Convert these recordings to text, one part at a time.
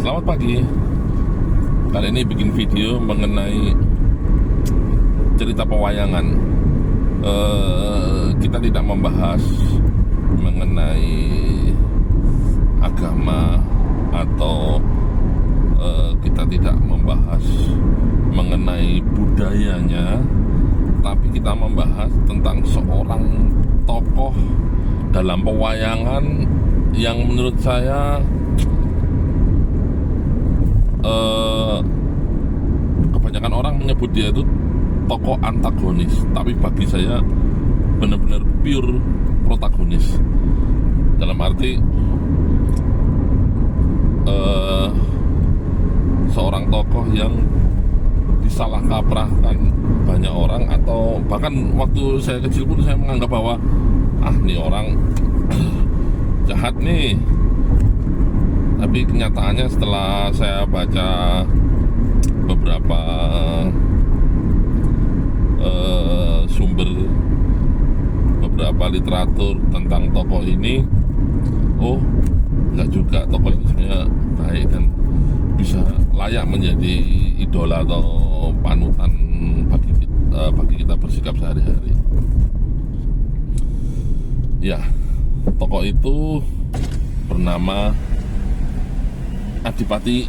Selamat pagi. Kali ini bikin video mengenai cerita pewayangan. Kita tidak membahas mengenai agama atau kita tidak membahas mengenai budayanya, tapi kita membahas tentang seorang tokoh dalam pewayangan yang menurut saya kebanyakan orang menyebut dia itu tokoh antagonis, tapi bagi saya benar-benar pure protagonis. Dalam arti seorang tokoh yang disalah kaprahkan banyak orang, atau bahkan waktu saya kecil pun saya menganggap bahwa nih orang jahat nih. Tapi kenyataannya setelah saya baca beberapa sumber, beberapa literatur tentang tokoh ini, enggak juga, tokoh ini sebenarnya baik dan bisa layak menjadi idola atau panutan bagi kita bersikap sehari-hari. Ya, tokoh itu bernama Adipati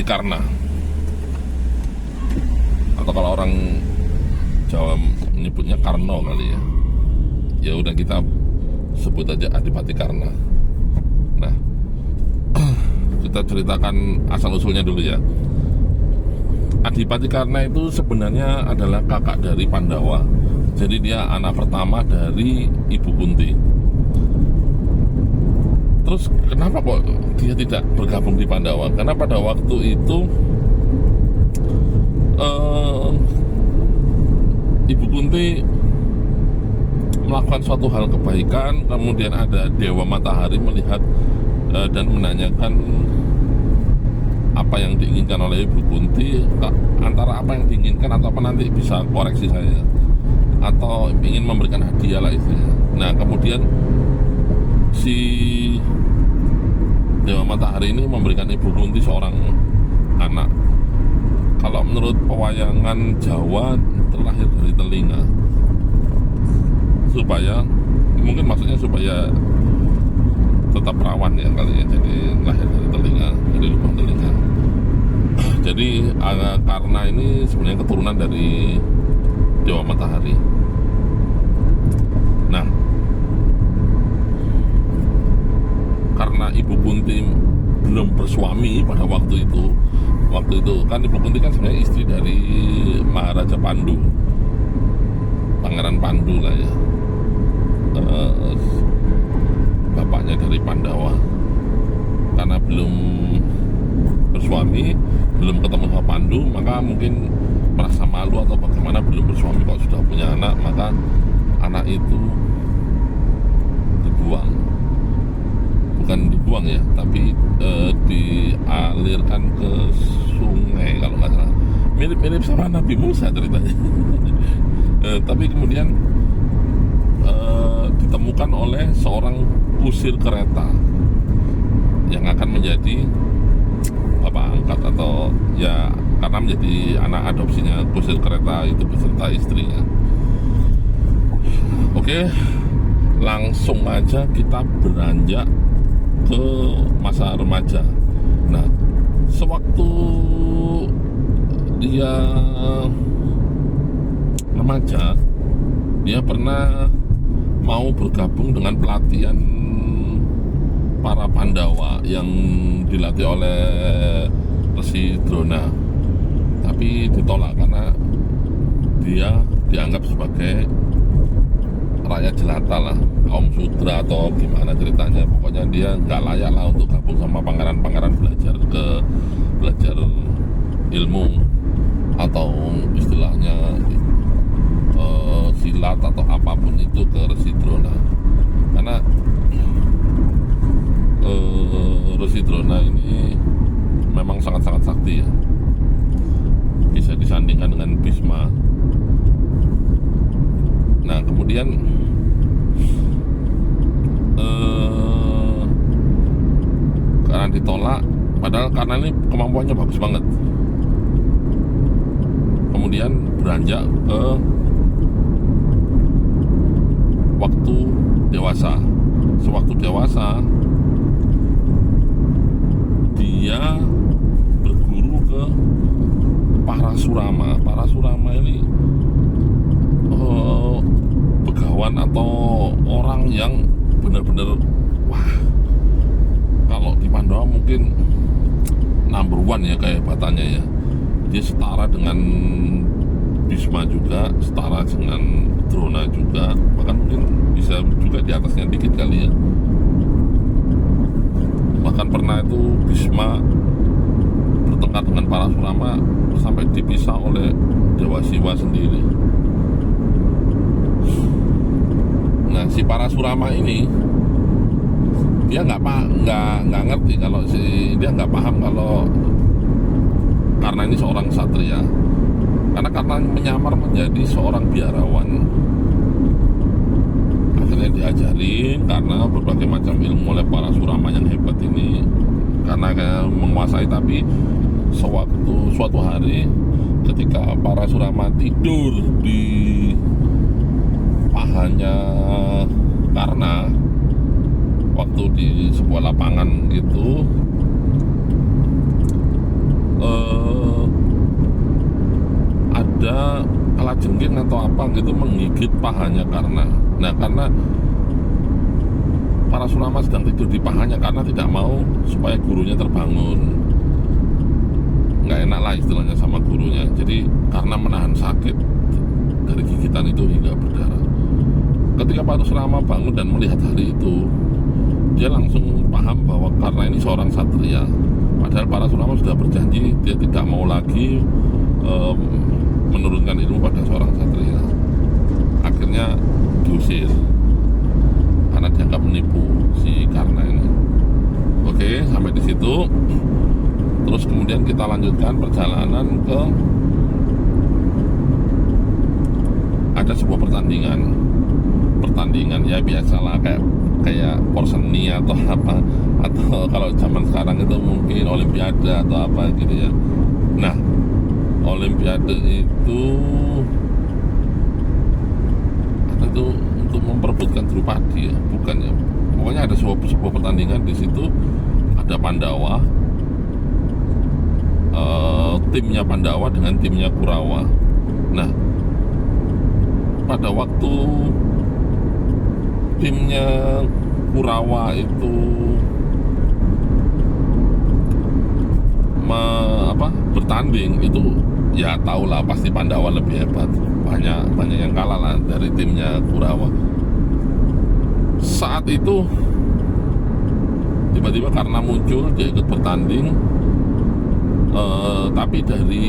Karna, atau kalau orang Jawa menyebutnya Karno kali ya. Ya udah, kita sebut aja Adipati Karna. Nah, kita ceritakan asal usulnya dulu ya. Adipati Karna itu sebenarnya adalah kakak dari Pandawa. Jadi dia anak pertama dari Ibu Kunti. Terus kenapa kok dia tidak bergabung di Pandawa? Karena pada waktu itu Ibu Kunti melakukan suatu hal kebaikan, kemudian ada Dewa Matahari melihat dan menanyakan apa yang diinginkan oleh Ibu Kunti, antara apa yang diinginkan atau apa, nanti bisa koreksi saya, atau ingin memberikan hadiah lah istilahnya. Nah, kemudian si Dewa Matahari ini memberikan Ibu Kunti seorang anak. Kalau menurut pewayangan Jawa, terlahir dari telinga, supaya, mungkin maksudnya supaya tetap perawan ya kali ya, jadi lahir dari telinga, dari lubang telinga. Jadi Karna ini sebenarnya keturunan dari Dewa Matahari. Nah, karena Ibu Kunti belum bersuami pada waktu itu kan Ibu Kunti kan sebenarnya istri dari Maharaja Pandu, Pangeran Pandu lah ya, bapaknya dari Pandawa. Karena belum bersuami, belum ketemu sama Pandu, maka mungkin merasa malu atau bagaimana, belum bersuami kok sudah punya anak, maka anak itu dibuang. Bukan dibuang ya, tapi dialirkan ke sungai kalau nggak salah. Mirip-mirip sama Nabi Musa ceritanya. Tapi kemudian ditemukan oleh seorang kusir kereta yang akan menjadi bapak angkat, atau ya karena menjadi anak adopsinya kusir kereta itu beserta istrinya. Oke, langsung aja kita beranjak ke masa remaja. Nah, sewaktu dia remaja, dia pernah mau bergabung dengan pelatihan para Pandawa yang dilatih oleh Resi Drona, tapi ditolak karena dia dianggap sebagai rakyat jelata lah, kaum sudra atau gimana ceritanya. Pokoknya dia nggak layak lah untuk gabung sama pangeran-pangeran, belajar ilmu atau istilahnya silat atau apapun itu ke Resi Drona. Karena Resi Drona ini memang sangat-sangat sakti ya, bisa disandingkan dengan Bhisma. Nah, kemudian akan ditolak, padahal karena ini kemampuannya bagus banget. Kemudian beranjak ke waktu dewasa. Sewaktu dewasa dia berguru ke Parasurama. Parasurama ini begawan atau orang yang benar-benar wah, kalau di Pandawa mungkin number one ya kehebatannya ya. Dia setara dengan Bhisma juga, setara dengan Drona juga, bahkan mungkin bisa juga di atasnya dikit kali ya. Bahkan pernah itu Bhisma bertengkar dengan Parasurama sampai dipisah oleh Dewa Siwa sendiri. Nah, si Parasurama ini dia nggak ngerti kalau dia nggak paham kalau karena ini seorang satria, karena menyamar menjadi seorang biarawan. Akhirnya diajarin karena berbagai macam ilmu oleh Parasurama yang hebat ini, karena menguasai. Tapi suatu hari ketika Parasurama tidur di pahanya Karna, waktu di sebuah lapangan gitu, ada kalajengking atau apa gitu menggigit pahanya Karna. Nah, karena Parasurama sedang tidur di pahanya Karna, tidak mau supaya gurunya terbangun. Nggak enak lah istilahnya sama gurunya. Jadi Karna menahan sakit dari gigitan itu hingga berdarah. Ketika Parasurama bangun dan melihat hal itu, dia langsung paham bahwa Karna ini seorang satria. Padahal Parasurama sudah berjanji dia tidak mau lagi menurunkan ilmu pada seorang satria. Akhirnya diusir karena dianggap menipu si Karna ini. Oke, sampai di situ. Terus kemudian kita lanjutkan perjalanan ke ada sebuah pertandingan ya biasalah kayak porseni atau apa, atau kalau zaman sekarang itu mungkin olimpiade atau apa gitu ya. Nah, olimpiade itu untuk memperebutkan Drupadi ya, bukan ya. Pokoknya ada sebuah pertandingan di situ, ada Pandawa, timnya Pandawa dengan timnya Kurawa. Nah, pada waktu timnya Kurawa itu bertanding, itu ya tahulah pasti Pandawa lebih hebat, banyak yang kalah lah dari timnya Kurawa. Saat itu tiba-tiba karena muncul, dia ikut bertanding, tapi dari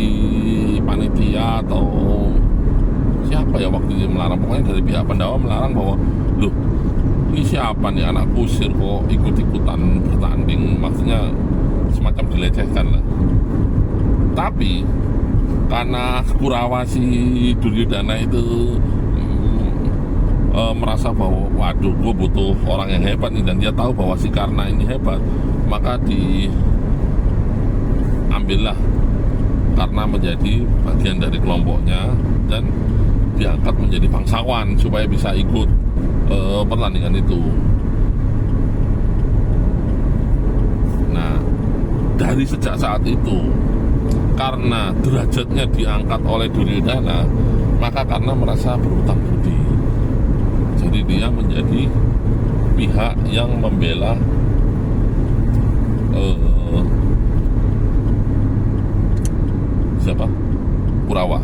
panitia atau siapa ya waktu itu melarang, pokoknya dari pihak Pandawa melarang bahwa loh, ini siapa nih anak kusir kok ikut-ikutan bertanding, maksudnya semacam dilecehkan lah. Tapi karena Kurawa si Duryodhana itu merasa bahwa waduh, gue butuh orang yang hebat nih, dan dia tahu bahwa si Karna ini hebat, maka diambillah Karna menjadi bagian dari kelompoknya dan diangkat menjadi bangsawan supaya bisa ikut pertandingan itu. Nah, dari sejak saat itu, karena derajatnya diangkat oleh Duryodhana, maka Karna merasa berhutang budi. Jadi dia menjadi pihak yang membela siapa? Kurawa.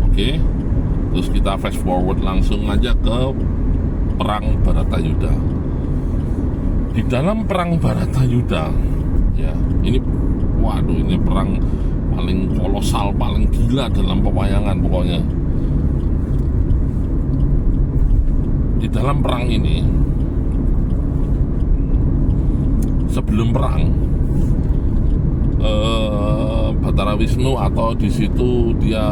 Oke. Terus kita fast forward langsung aja ke perang Bharatayuddha. Di dalam perang Bharatayuddha, ya, ini perang paling kolosal, paling gila dalam pewayangan pokoknya. Di dalam perang ini, sebelum perang, Batara Wisnu atau di situ dia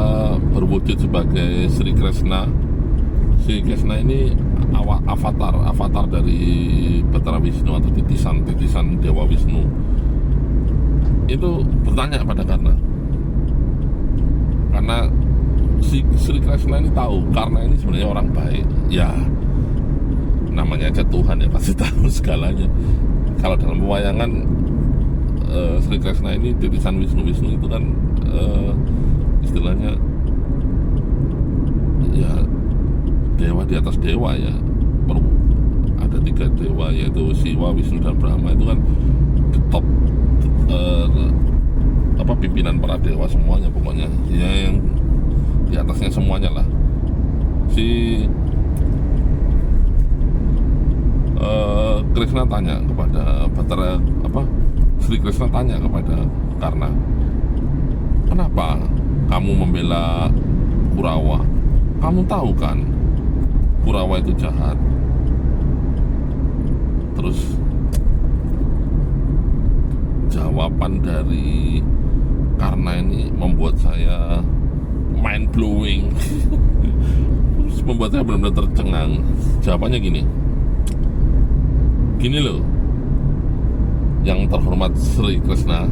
berwujud sebagai Sri Krishna. Sri Krishna ini avatar dari Batara Wisnu atau titisan Dewa Wisnu itu bertanya pada karena si Sri Krishna ini tahu karena ini sebenarnya orang baik. Ya namanya aja Tuhan ya, pasti tahu segalanya. Kalau dalam pewayangan Sri Krishna ini titisan Wisnu itu kan istilahnya ya dewa di atas dewa ya. Ada 3 dewa yaitu Siwa, Wisnu dan Brahma, itu kan top pimpinan para dewa semuanya, pokoknya ya yang di atasnya semuanya lah. Krishna tanya kepada Sri Krishna tanya kepada Karna, kenapa kamu membela Kurawa? Kamu tahu kan Kurawa itu jahat. Terus jawaban dari Karna ini membuat saya mind blowing. Membuat saya benar-benar tercengang. Jawabannya gini loh, yang terhormat Sri Krishna,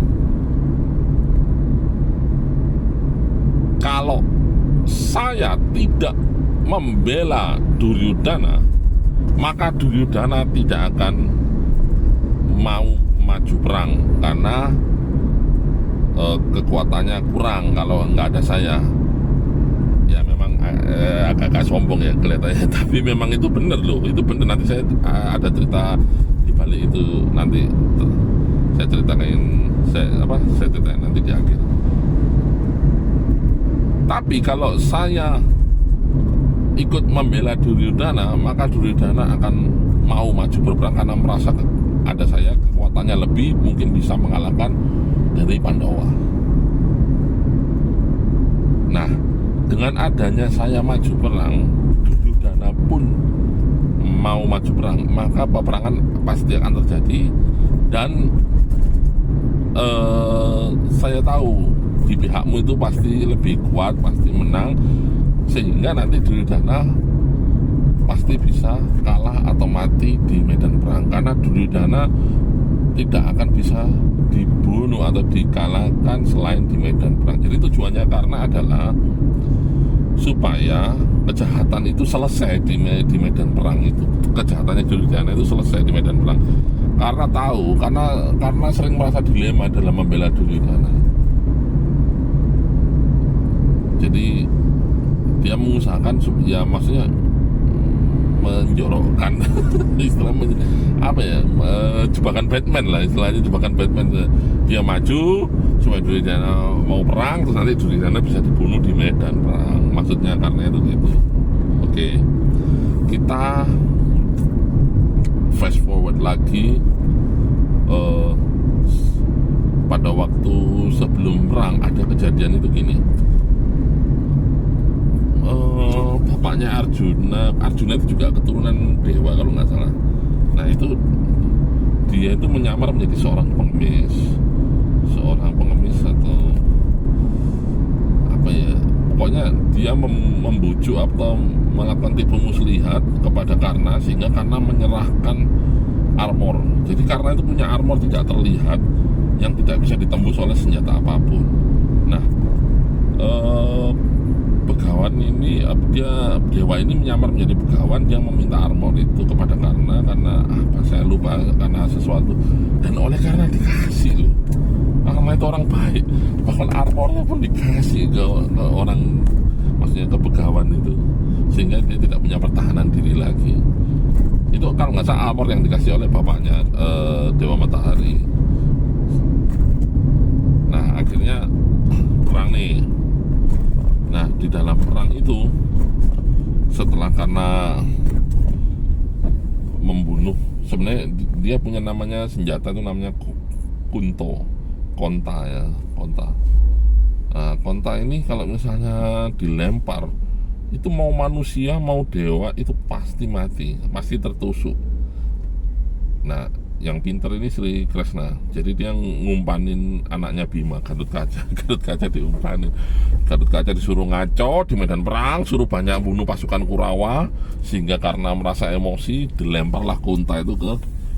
kalau saya tidak membela Duryodhana, maka Duryodhana tidak akan mau maju perang karena kekuatannya kurang kalau nggak ada saya. Ya memang agak sombong ya kelihatannya, tapi memang itu benar loh, itu benar. Nanti saya ada cerita di balik itu, nanti saya ceritain nanti di akhir. Tapi kalau saya ikut membela Duryodhana, maka Duryodhana akan mau maju berperang karena merasa ada saya, kekuatannya lebih, mungkin bisa mengalahkan dari Pandawa. Nah, dengan adanya saya maju perang, Duryodhana pun mau maju perang, maka peperangan pasti akan terjadi. Dan saya tahu di pihakmu itu pasti lebih kuat, pasti menang, sehingga nanti Duryodhana pasti bisa kalah atau mati di medan perang, karena Duryodhana tidak akan bisa dibunuh atau dikalahkan selain di medan perang. Jadi tujuannya karena adalah supaya kejahatan itu selesai di medan perang itu. Kejahatannya Duryodhana itu selesai di medan perang. Karena tahu, karena sering merasa dilema dalam membela Duryodhana. Jadi dia mengusahakan, ya maksudnya menjorokkan istilah jebakan Batman lah, istilahnya jebakan Batman. Dia maju supaya Duryodhana mau perang, terus nanti Duryodhana bisa dibunuh di medan perang. Maksudnya karena itu gitu. Oke, kita fast forward lagi pada waktu sebelum perang ada kejadian itu gini. Bapaknya Arjuna itu juga keturunan dewa kalau nggak salah. Nah itu dia itu menyamar menjadi seorang pengemis atau apa ya, pokoknya dia membujuk atau melakukan tipu muslihat kepada Karna, sehingga Karna menyerahkan armor. Jadi Karna itu punya armor tidak terlihat yang tidak bisa ditembus oleh senjata apapun. Nah, begawan ini, dewa ini menyamar menjadi begawan. Dia meminta armor itu kepada Karna karena apa saya lupa, karena sesuatu, dan oleh Karna dikasih loh. Karena itu orang baik, bahkan armornya pun dikasih ke orang, maksudnya ke begawan itu, sehingga dia tidak punya pertahanan diri lagi. Itu kalau nggak salah armor yang dikasih oleh bapaknya, Dewa Matahari. Nah akhirnya perang nih. Nah di dalam perang itu, setelah Karna membunuh, sebenarnya dia punya namanya senjata itu namanya konta ya, konta. Nah, konta ini kalau misalnya dilempar, itu mau manusia mau dewa itu pasti mati, pasti tertusuk. Nah yang pinter ini Sri Kresna. Jadi dia ngumpanin anaknya Bima, Gatotkaca. Gatotkaca diumpanin. Gatotkaca disuruh ngaco di medan perang, suruh banyak bunuh pasukan Kurawa, sehingga karena merasa emosi dilemparlah Kunta itu ke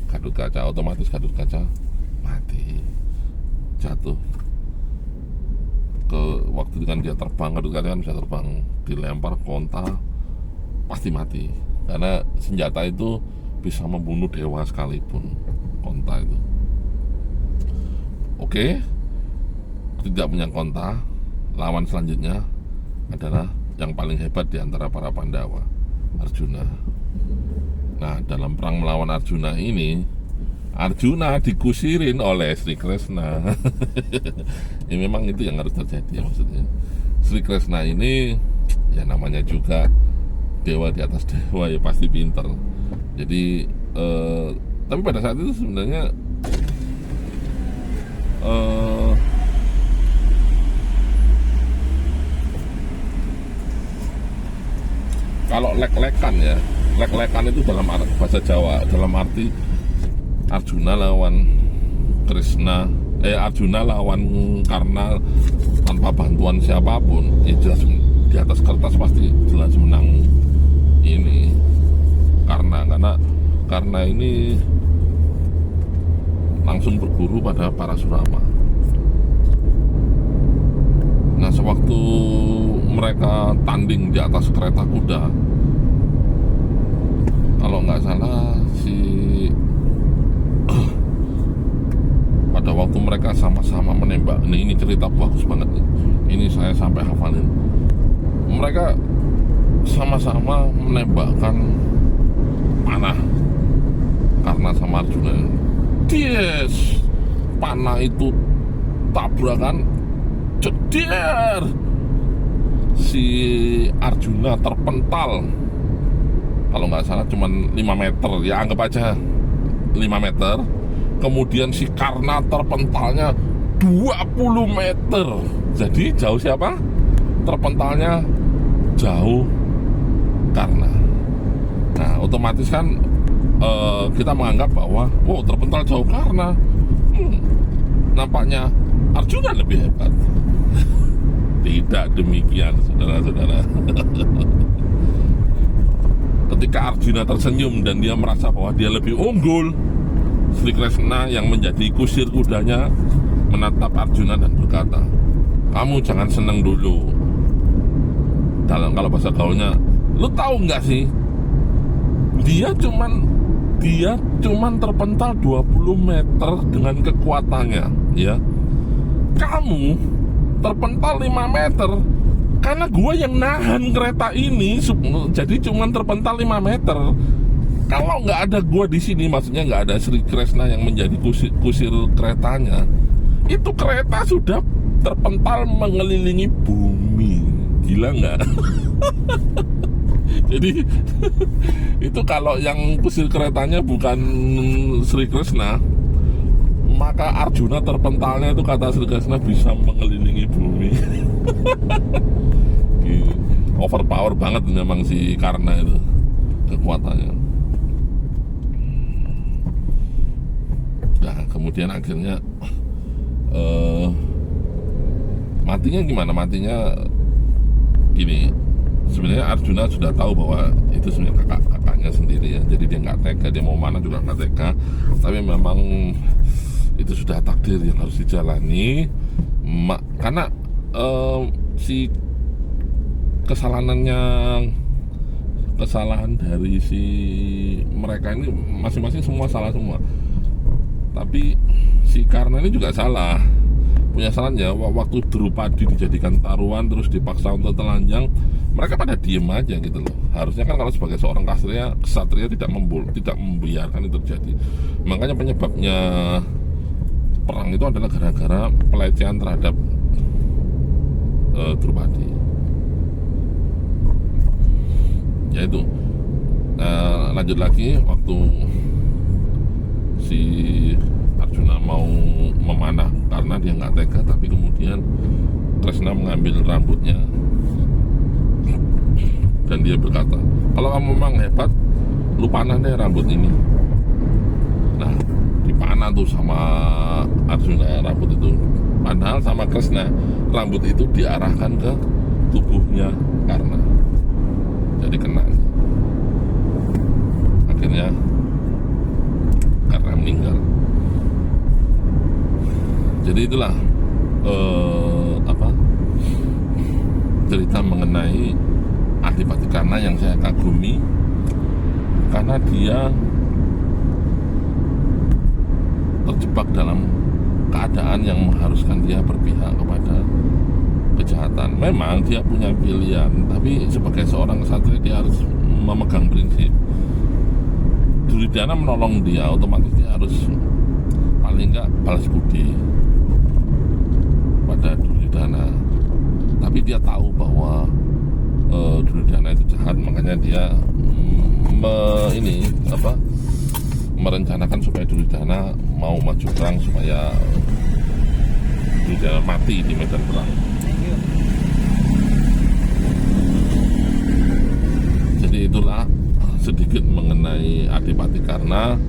Gatotkaca. Otomatis Gatotkaca mati, jatuh. Waktu itu kan dia terbang, Gatotkaca kan bisa terbang, dilempar Kunta pasti mati. Karena senjata itu bisa membunuh dewa sekalipun, Kunta itu. Oke, tidak punya Kunta, lawan selanjutnya adalah yang paling hebat di antara para Pandawa, Arjuna. Nah, dalam perang melawan Arjuna ini, Arjuna dikusirin oleh Sri Kresna. Ya memang itu yang harus terjadi ya, maksudnya. Sri Kresna ini ya namanya juga dewa di atas dewa, ya pasti pinter. Jadi tapi pada saat itu sebenarnya kalau lek-lekan ya, lek-lekan itu dalam bahasa Jawa, dalam arti Arjuna lawan Krishna, Arjuna lawan Karna tanpa bantuan siapapun, ya jelas di atas kertas pasti jelas menang ini karena ini langsung berguru pada Parasurama. Nah, sewaktu mereka tanding di atas kereta kuda, kalau nggak salah pada waktu mereka sama-sama menembak, ini cerita bagus banget nih. Ini saya sampai hafalin. Mereka sama-sama menembakkan panah karena sama Arjuna. Yes, panah itu tabrakan, jeder. Si Arjuna terpental, kalau nggak salah cuman 5 meter, ya anggap aja 5 meter. Kemudian si Karna terpentalnya 20 meter. Jadi jauh siapa? Terpentalnya jauh Karna. Nah, otomatis kan kita menganggap bahwa terpental jauh Karna, nampaknya Arjuna lebih hebat. Tidak demikian, saudara-saudara. Ketika Arjuna tersenyum dan dia merasa bahwa dia lebih unggul, Sri Kresna yang menjadi kusir kudanya menatap Arjuna dan berkata, "Kamu jangan seneng dulu." Kalau bahasa gaulnya, lu tahu nggak sih, dia cuman terpental 20 meter dengan kekuatannya, ya. Kamu terpental 5 meter karena gua yang nahan kereta ini, jadi cuman terpental 5 meter. Kalau nggak ada gua di sini, maksudnya nggak ada Sri Kresna yang menjadi kusir keretanya, itu kereta sudah terpental mengelilingi bumi. Gila nggak? Jadi itu kalau yang kusir keretanya bukan Sri Kresna, maka Arjuna terpentalnya itu kata Sri Kresna bisa mengelilingi bumi. Overpower banget memang si Karna itu kekuatannya. Nah, kemudian akhirnya matinya gimana? Matinya gini, sebenarnya Arjuna sudah tahu bahwa itu sebenarnya kakaknya sendiri ya, jadi dia nggak tega, dia mau mana juga nggak tega, tapi memang itu sudah takdir yang harus dijalani. Karena si kesalahan dari si mereka ini masing-masing semua salah semua, tapi si Karna ini juga salah, punya salahnya. Waktu Drupadi dijadikan taruhan terus dipaksa untuk telanjang, mereka pada diem aja gitu loh. Harusnya kan kalau sebagai seorang ksatria tidak membiarkan itu terjadi. Makanya penyebabnya perang itu adalah gara-gara pelecehan terhadap Drupadi. Ya itu. Lanjut lagi, waktu si Arjuna mau memanah karena dia nggak tega, tapi kemudian Kresna mengambil rambutnya dan dia berkata, kalau kamu memang hebat, lu panah deh rambut ini. Nah, Karna tuh sama Arjuna rambut itu. Padahal sama Kresna rambut itu diarahkan ke tubuhnya Karna. Jadi kena. Akhirnya Karna meninggal. Jadi itulah cerita mengenai Adipati Karna yang saya kagumi, karena dia terjebak dalam keadaan yang mengharuskan dia berpihak kepada kejahatan. Memang dia punya pilihan, tapi sebagai seorang ksatria dia harus memegang prinsip. Duryudana menolong dia, otomatis dia harus paling enggak balas budi pada Duryudana. Tapi dia tahu bahwa Duryudana itu jahat, makanya dia merencanakan supaya Duryudana mau maju perang, supaya Duryudana mati di medan perang. Jadi itulah sedikit mengenai Adipati Karna.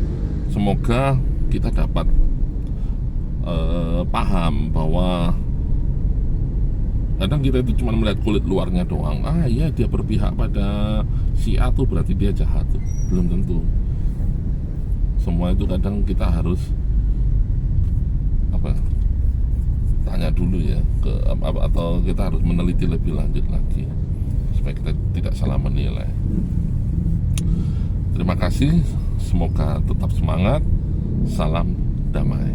Semoga kita dapat paham bahwa kadang kita itu cuma melihat kulit luarnya doang. Iya, dia berpihak pada si A tuh berarti dia jahat tuh. Belum tentu. Semua itu kadang kita harus tanya dulu ya atau kita harus meneliti lebih lanjut lagi supaya kita tidak salah menilai. Terima kasih, semoga tetap semangat. Salam damai.